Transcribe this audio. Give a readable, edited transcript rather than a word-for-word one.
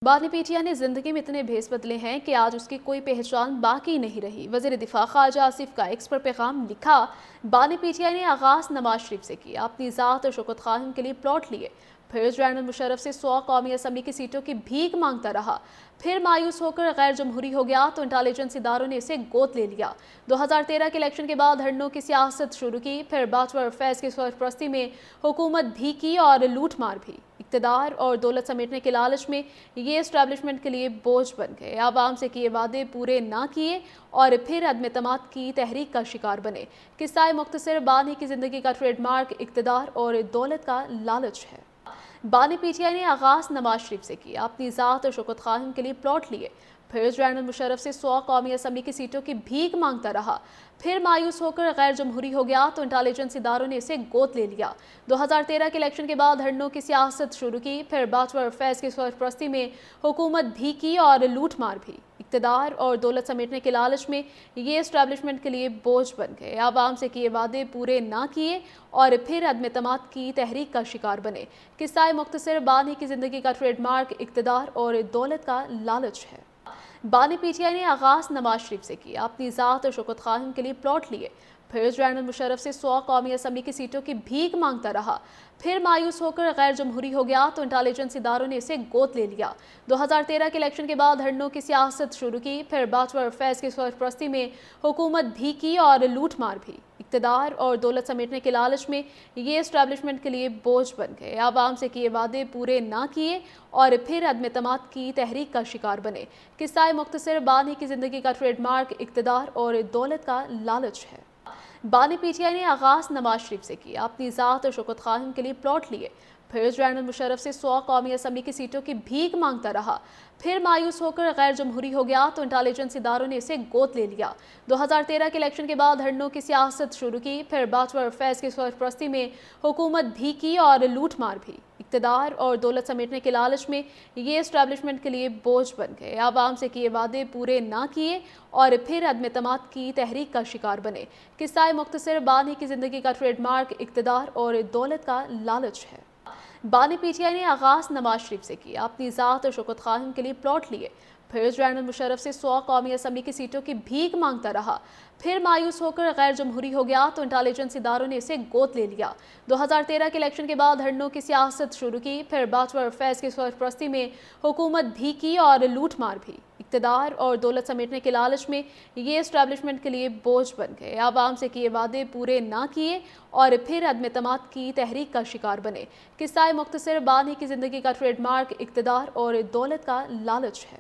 بانی پیٹیا نے زندگی میں اتنے بھیس بدلے ہیں کہ آج اس کی کوئی پہچان باقی نہیں رہی۔ وزیر دفاع خارجہ آصف کا ایکس پر پیغام لکھا، بانی پیٹیا نے آغاز نواز شریف سے کیا، اپنی ذات اور شوکت خانم کے لیے پلاٹ لیے، پھر جنرل مشرف سے 100 قومی اسمبلی کی سیٹوں کی بھیک مانگتا رہا، پھر مایوس ہو کر غیر جمہوری ہو گیا تو انٹیلیجنس اداروں نے اسے گود لے لیا۔ 2013 کے الیکشن کے بعد دھرنوں کی سیاست شروع کی، پھر باجوہ اور فیض کی سرپرستی میں حکومت بھی کی اور لوٹ مار بھی۔ اقتدار اور دولت سمیٹنے کے لالچ میں یہ اسٹیبلشمنٹ کے لیے بوجھ بن گئے، عوام سے کیے وعدے پورے نہ کیے اور پھر عدم اعتماد کی تحریک کا شکار بنے۔ قصہ مختصر بانی کی زندگی کا ٹریڈ مارک اقتدار اور دولت کا لالچ ہے۔ بانی پیٹیا نے آغاز نواز شریف سے کیا، اپنی ذات اور شوکت خانم کے لیے پلاٹ لیے، پھر جنرل مشرف سے 100 قومی اسمبلی کی سیٹوں کی بھیک مانگتا رہا، پھر مایوس ہو کر غیر جمہوری ہو گیا تو انٹیلیجنس اداروں نے اسے گود لے لیا۔ 2013 کے الیکشن کے بعد دھرنوں کی سیاست شروع کی، پھر باجوہ اور فیض کی سرپرستی میں حکومت بھی کی اور لوٹ مار بھی۔ اقتدار اور دولت سمیٹنے کے لالچ میں یہ اسٹیبلشمنٹ کے لیے بوجھ بن گئے، عوام سے کیے وعدے پورے نہ کیے اور پھر عدم اعتماد کی تحریک کا شکار بنے۔ قصہ مختصر بانی کی زندگی کا ٹریڈ مارک اقتدار اور دولت کا لالچ ہے۔ بانی پیٹیا نے آغاز نواز شریف سے کیا، اپنی ذات اور شوکت خانم کے لیے پلاٹ لیے، پھر جنرل مشرف سے 100 قومی اسمبلی کی سیٹوں کی بھیک مانگتا رہا، پھر مایوس ہو کر غیر جمہوری ہو گیا تو انٹیلیجنس اداروں نے اسے گود لے لیا۔ 2013 کے الیکشن کے بعد دھرنوں کی سیاست شروع کی، پھر باجوہ اور فیض کی سرپرستی میں حکومت بھی کی اور لوٹ مار بھی۔ اقتدار اور دولت سمیٹنے کے لالچ میں یہ اسٹیبلشمنٹ کے لیے بوجھ بن گئے، عوام سے کیے وعدے پورے نہ کیے اور پھر عدم اعتماد کی تحریک کا شکار بنے۔ قصہ مختصر بانی کی زندگی کا ٹریڈ مارک اقتدار اور دولت کا لالچ ہے۔ بانی پیٹیا نے آغاز نواز شریف سے کیا، اپنی ذات اور شوکت خانم کے لیے پلاٹ لیے، پھر جنرل مشرف سے 100 قومی اسمبلی کی سیٹوں کی بھیک مانگتا رہا، پھر مایوس ہو کر غیر جمہوری ہو گیا تو انٹیلیجنس اداروں نے اسے گود لے لیا۔ 2013 کے الیکشن کے بعد دھرنوں کی سیاست شروع کی، پھر باجوہ اور فیض کی سرپرستی میں حکومت بھی کی اور لوٹ مار بھی۔ اقتدار اور دولت سمیٹنے کے لالچ میں یہ اسٹیبلشمنٹ کے لیے بوجھ بن گئے، عوام سے کیے وعدے پورے نہ کیے اور پھر عدم اعتماد کی تحریک کا شکار بنے۔ قصہ مختصر بانی کی زندگی کا ٹریڈ مارک اقتدار اور دولت کا لالچ ہے۔ بانی پیٹیا نے آغاز نواز شریف سے کیا، اپنی ذات اور شوکت خانم کے لیے پلاٹ لیے، پھر جنرل مشرف سے 100 قومی اسمبلی کی سیٹوں کی بھیک مانگتا رہا، پھر مایوس ہو کر غیر جمہوری ہو گیا تو انٹیلیجنس اداروں نے اسے گود لے لیا۔ 2013 کے الیکشن کے بعد دھرنوں کی سیاست شروع کی، پھر باجوہ اور فیض کی سرپرستی میں حکومت بھی کی اور لوٹ مار بھی۔ اقتدار اور دولت سمیٹنے کے لالچ میں یہ اسٹیبلشمنٹ کے لیے بوجھ بن گئے، عوام سے کیے وعدے پورے نہ کیے اور پھر عدم اعتماد کی تحریک کا شکار بنے۔ قصہ مختصر بانی کی زندگی کا ٹریڈ مارک اقتدار اور دولت کا لالچ ہے۔